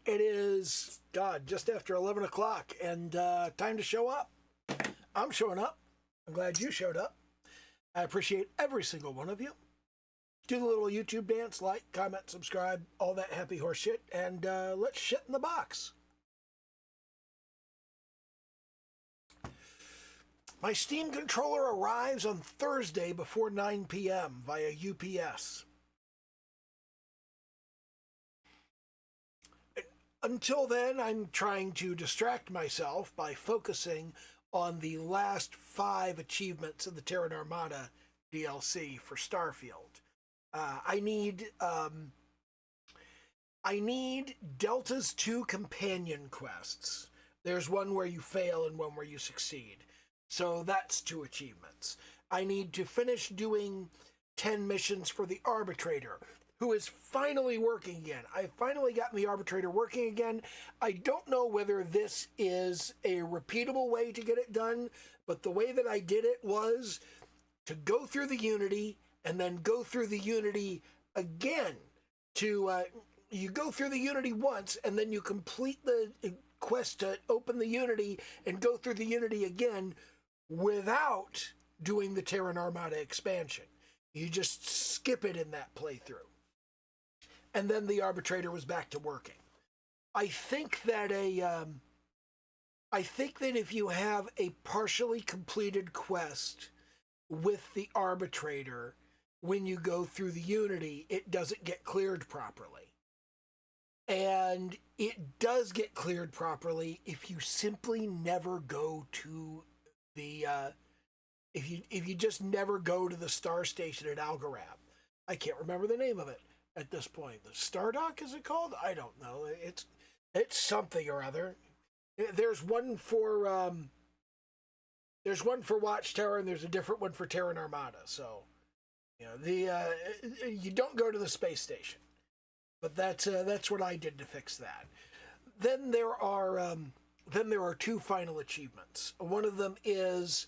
It is, God, just after 11 o'clock and time to show up. I'm showing up. I'm glad you showed up. I appreciate every single one of you. Do the little YouTube dance, like, comment, subscribe, all that happy horse shit, and let's shit in the box. My Steam controller arrives on Thursday before 9 p.m. via UPS. Until then, I'm trying to distract myself by focusing on the last 5 achievements of the Terran Armada DLC for Starfield. I need Delta's 2 companion quests. There's one where you fail and one where you succeed. So that's 2 achievements. I need to finish doing 10 missions for the Arbitrator, who is finally working again. I finally got the Arbitrator working again. I don't know whether this is a repeatable way to get it done, but the way that I did it was to go through the Unity and then go through the Unity again. You go through the Unity once and then you complete the quest to open the Unity and go through the Unity again without doing the Terran Armada expansion. You just skip it in that playthrough. And then the Arbitrator was back to working. I think that if you have a partially completed quest with the Arbitrator, when you go through the Unity, it doesn't get cleared properly. And it does get cleared properly if you simply never go to the if you just never go to the star station at Algorab. I can't remember the name of it at this point. The Stardock, is it called? I don't know. It's something or other. There's one for Watchtower and there's a different one for Terran Armada. So, you don't go to the space station. But that's what I did to fix that. Then there are 2 final achievements. One of them is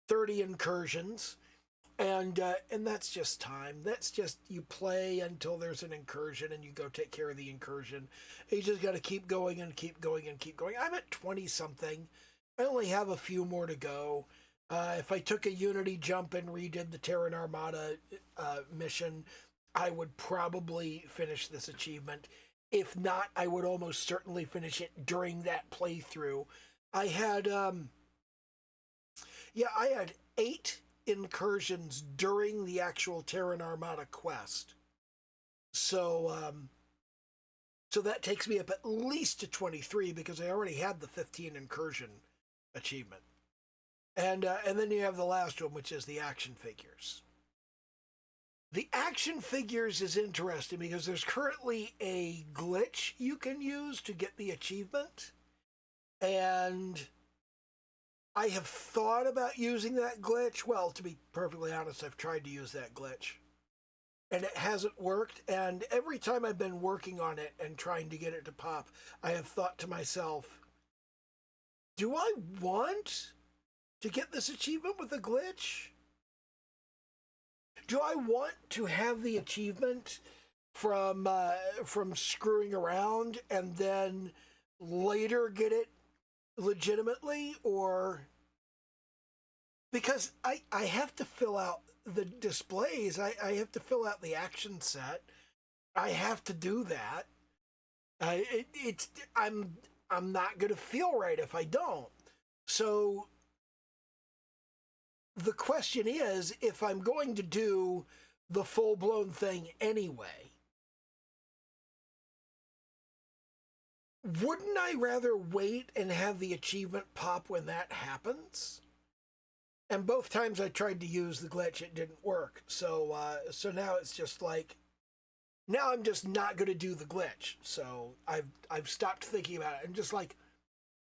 30 incursions, and that's just time. That's just you play until there's an incursion, and you go take care of the incursion. You just got to keep going and keep going and keep going. I'm at 20 something. I only have a few more to go. If I took a Unity jump and redid the Terran Armada mission, I would probably finish this achievement. If not, I would almost certainly finish it during that playthrough. I had 8 incursions during the actual Terran Armada quest. So that takes me up at least to 23 because I already had the 15 incursion achievement. And then you have the last one, which is the action figures. The action figures is interesting because there's currently a glitch you can use to get the achievement. And I have thought about using that glitch. Well, to be perfectly honest, I've tried to use that glitch. And it hasn't worked. And every time I've been working on it and trying to get it to pop, I have thought to myself, do I want to get this achievement with a glitch? Do I want to have the achievement from screwing around and then later get it legitimately? Or because I have to fill out the displays, I have to fill out the action set. I have to do that. I'm not going to feel right if I don't. So the question is, if I'm going to do the full-blown thing anyway, wouldn't I rather wait and have the achievement pop when that happens? And both times I tried to use the glitch, it didn't work. So now it's just like, now I'm just not going to do the glitch. So I've stopped thinking about it. I'm just like,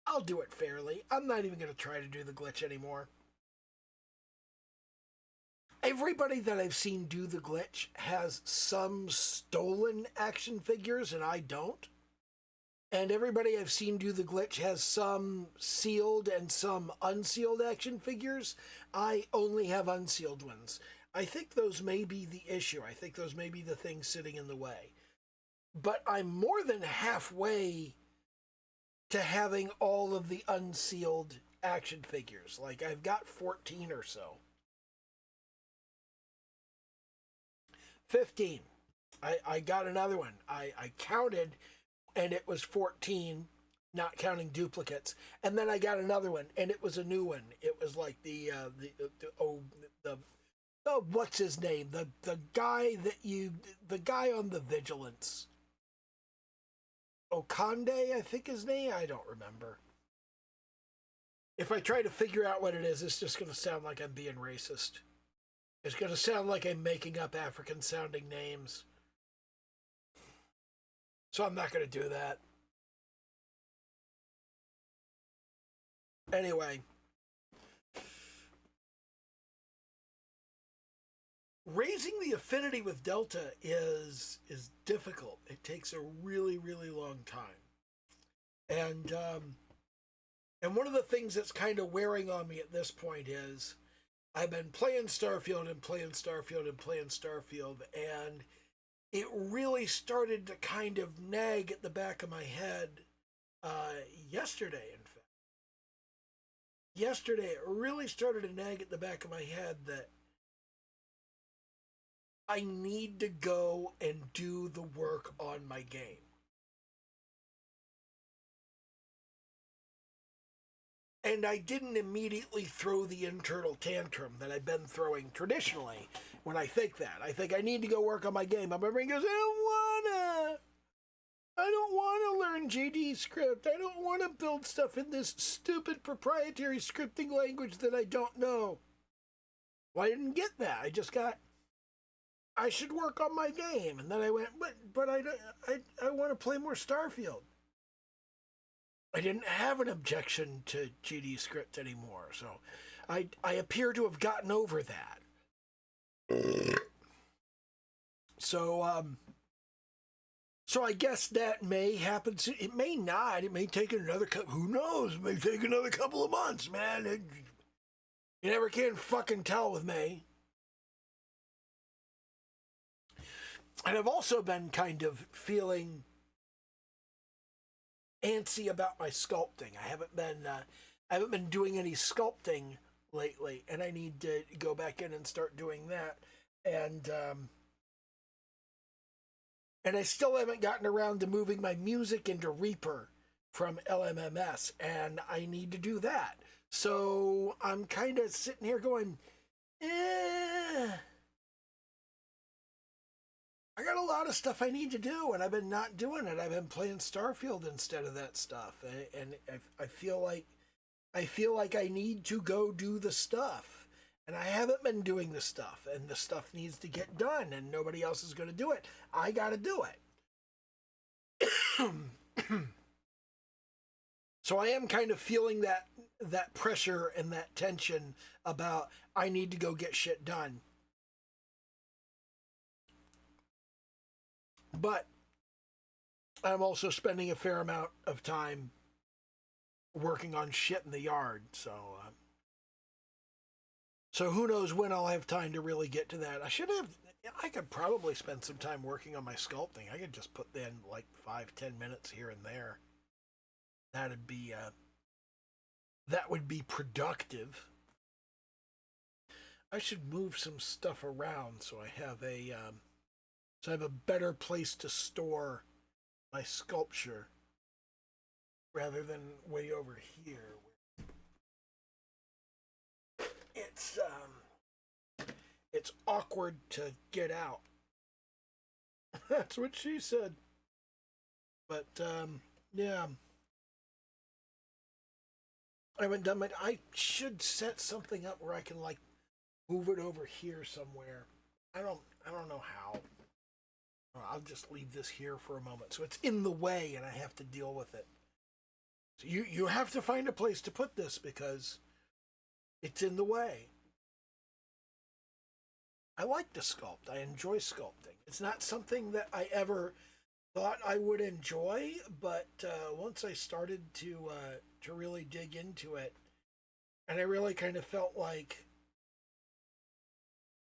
I'll do it fairly. I'm not even going to try to do the glitch anymore. Everybody that I've seen do the glitch has some stolen action figures, and I don't. And everybody I've seen do the glitch has some sealed and some unsealed action figures. I only have unsealed ones. I think those may be the issue. I think those may be the things sitting in the way. but I'm more than halfway to having all of the unsealed action figures. Like, I've got 14 or so. 15. I got another one. I counted, and it was 14, not counting duplicates. And then I got another one, and it was a new one. It was like the what's his name? The guy on the Vigilance. Okande, I think his name. I don't remember. If I try to figure out what it is, it's just going to sound like I'm being racist. It's going to sound like I'm making up African sounding names. So I'm not going to do that. Anyway, raising the affinity with Delta is difficult. It takes a really, really long time. And one of the things that's kind of wearing on me at this point is I've been playing Starfield and playing Starfield and playing Starfield, and it really started to kind of nag at the back of my head yesterday, in fact. Yesterday, it really started to nag at the back of my head that I need to go and do the work on my game. And I didn't immediately throw the internal tantrum that I've been throwing traditionally when I think that. I think I need to go work on my game. My brain goes, I don't want to learn GD script. I don't want to build stuff in this stupid proprietary scripting language that I don't know. Well, I didn't get that. I just got, I should work on my game. And then I went, but I want to play more Starfield. I didn't have an objection to GD script anymore, so I appear to have gotten over that. So I guess that may happen. It may not. It may take another couple. Who knows? It may take another couple of months, man. You never can fucking tell with me. And I've also been kind of feeling antsy about my sculpting. I haven't been doing any sculpting lately, and I need to go back in and start doing that. And I still haven't gotten around to moving my music into Reaper from LMMS, and I need to do that. So I'm kind of sitting here going, I got a lot of stuff I need to do, and I've been not doing it. I've been playing Starfield instead of that stuff, and I feel like I need to go do the stuff, and I haven't been doing the stuff, and the stuff needs to get done, and nobody else is going to do it. I got to do it. So I am kind of feeling that pressure and that tension about I need to go get shit done. But I'm also spending a fair amount of time working on shit in the yard, so who knows when I'll have time to really get to that. I could probably spend some time working on my sculpting. I could just put in like 5-10 minutes here and there. That would be productive. I should move some stuff around so I have a better place to store my sculpture rather than way over here. It's awkward to get out. That's what she said. But yeah, I haven't done it. I should set something up where I can like move it over here somewhere. I don't know how. I'll just leave this here for a moment. So it's in the way and I have to deal with it. So you have to find a place to put this because it's in the way. I like to sculpt. I enjoy sculpting. It's not something that I ever thought I would enjoy, but once I started to really dig into it, and I really kind of felt like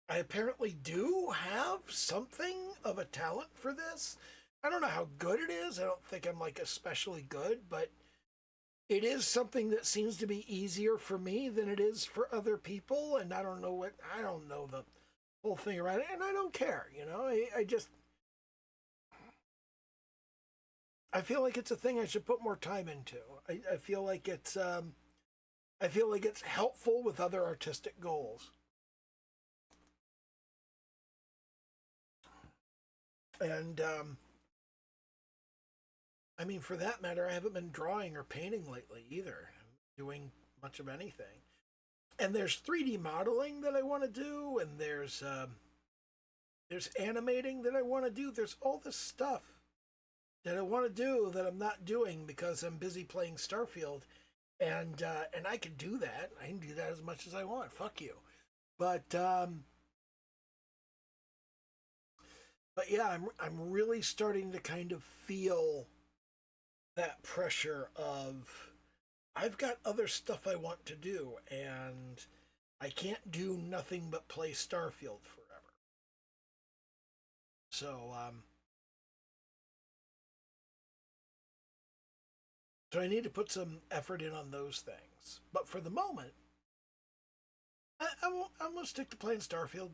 I apparently do have something of a talent for this. I don't know how good it is. I don't think I'm like especially good, but it is something that seems to be easier for me than it is for other people. And I don't know the whole thing around it, and I don't care. I just, I feel like it's a thing I should put more time into. I feel like I feel like it's helpful with other artistic goals. And I mean, for that matter, I haven't been drawing or painting lately either. I'm doing much of anything. And there's 3D modeling that I want to do, and there's animating that I want to do. There's all this stuff that I want to do that I'm not doing because I'm busy playing Starfield, and I can do that. I can do that as much as I want. Fuck you. But but yeah, I'm really starting to kind of feel that pressure of I've got other stuff I want to do, and I can't do nothing but play Starfield forever. So I need to put some effort in on those things. But for the moment, I'm gonna stick to playing Starfield.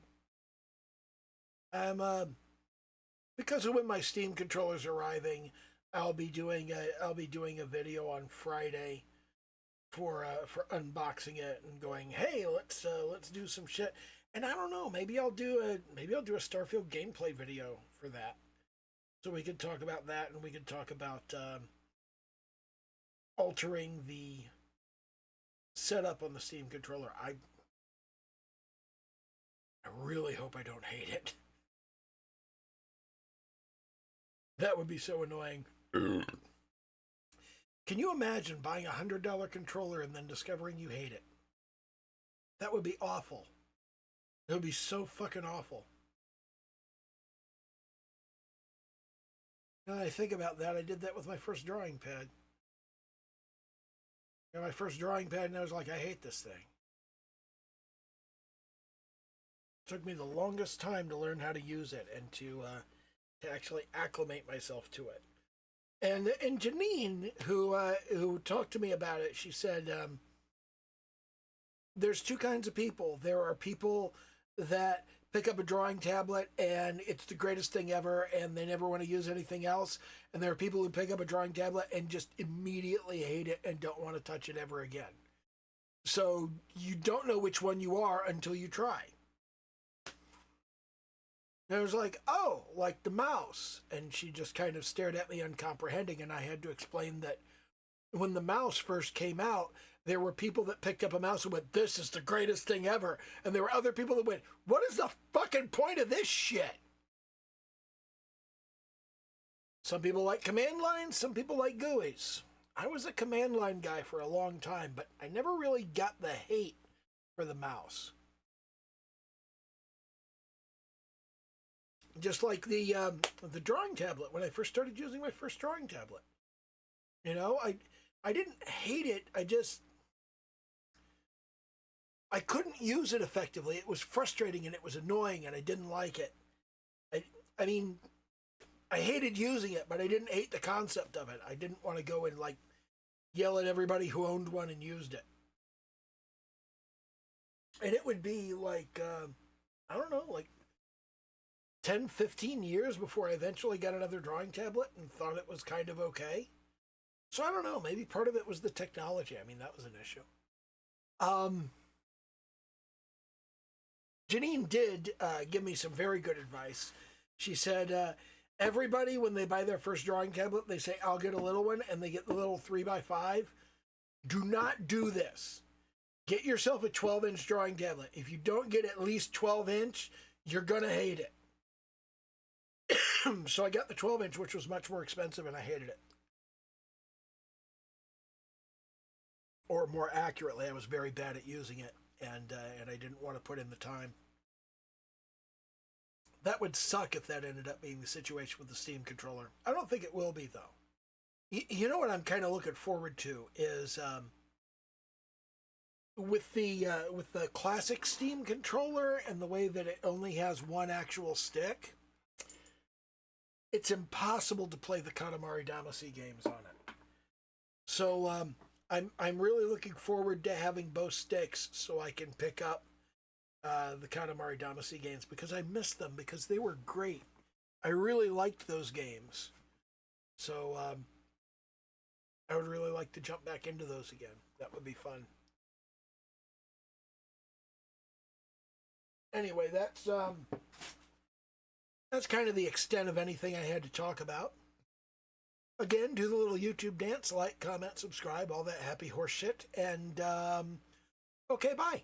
I'm because of when my Steam controller's arriving, I'll be doing a video on Friday for unboxing it and going, hey, let's do some shit. And I don't know, maybe I'll do a Starfield gameplay video for that, so we could talk about that, and we could talk about altering the setup on the Steam controller. I really hope I don't hate it. That would be so annoying. Can you imagine buying $100 controller and then discovering you hate it? That would be awful. It would be so fucking awful. Now that I think about that, I did that with my first drawing pad. My first drawing pad, and I was like, I hate this thing. It took me the longest time to learn how to use it and to actually acclimate myself to it. And Janine, who talked to me about it, she said, there's two kinds of people. There are people that pick up a drawing tablet and it's the greatest thing ever, and they never want to use anything else. And there are people who pick up a drawing tablet and just immediately hate it and don't want to touch it ever again. So you don't know which one you are until you try. And I was like, oh, like the mouse. And she just kind of stared at me uncomprehending, and I had to explain that when the mouse first came out, there were people that picked up a mouse and went, this is the greatest thing ever. And there were other people that went, what is the fucking point of this shit? Some people like command lines, some people like GUIs. I was a command line guy for a long time, but I never really got the hate for the mouse. Just like the drawing tablet, when I first started using my first drawing tablet. I didn't hate it. I couldn't use it effectively. It was frustrating and it was annoying and I didn't like it. I mean, I hated using it, but I didn't hate the concept of it. I didn't want to go and like yell at everybody who owned one and used it. And it would be like, I don't know, like 10, 15 years before I eventually got another drawing tablet and thought it was kind of okay. So I don't know, maybe part of it was the technology. I mean, that was an issue. Um, Janine did give me some very good advice. She said, everybody, when they buy their first drawing tablet, they say, I'll get a little one, and they get the little 3x5. Do not do this. Get yourself a 12-inch drawing tablet. If you don't get at least 12-inch, you're going to hate it. So I got the 12-inch, which was much more expensive, and I hated it. Or more accurately, I was very bad at using it, and I didn't want to put in the time. That would suck if that ended up being the situation with the Steam controller. I don't think it will be, though. You know what I'm kind of looking forward to is with the classic Steam controller and the way that it only has one actual stick. it's impossible to play the Katamari Damacy games on it. So I'm really looking forward to having both sticks so I can pick up the Katamari Damacy games, because I missed them because they were great. I really liked those games. So I would really like to jump back into those again. That would be fun. Anyway, that's kind of the extent of anything I had to talk about. Again, do the little YouTube dance, like, comment, subscribe, all that happy horse shit, and okay, bye.